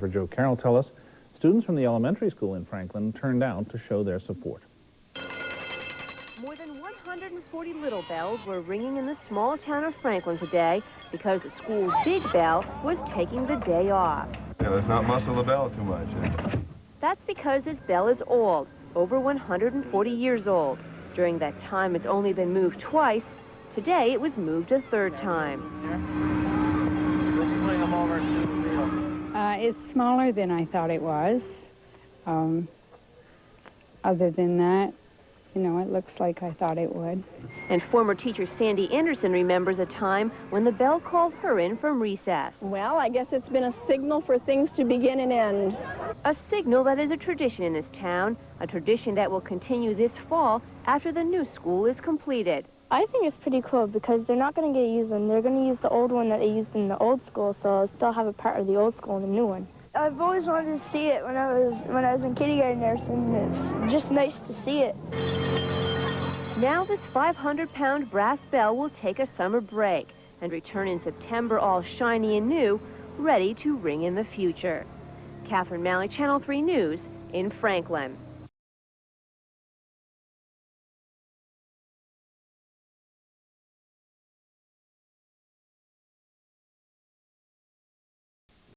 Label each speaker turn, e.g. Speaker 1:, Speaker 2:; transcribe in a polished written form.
Speaker 1: For Joe Carroll tell us, students from the elementary school in Franklin turned out to show their support.
Speaker 2: More than 140 little bells were ringing in the small town of Franklin today because the school's big bell was taking the day off.
Speaker 3: Yeah, let's not muscle the bell too much.
Speaker 2: That's because this bell is old, over 140 years old. During that time, it's only been moved twice. Today, it was moved a third time.
Speaker 4: It's smaller than I thought it was. Other than that, you know, it looks like I thought it would.
Speaker 2: And former teacher Sandy Anderson remembers a time when the bell called her in from recess.
Speaker 5: Well, I guess it's been a signal for things to begin and end.
Speaker 2: A signal that is a tradition in this town, a tradition that will continue this fall after the new school is completed.
Speaker 6: I think it's pretty cool because they're not going to get used them. They're going to use the old one that they used in the old school, so I'll still have a part of the old school and the new one. I've always wanted to see it when I was in kindergarten and everything. It's just nice to see it.
Speaker 2: Now this 500-pound brass bell will take a summer break and return in September all shiny and new, ready to ring in the future. Catherine Malley, Channel 3 News in Franklin.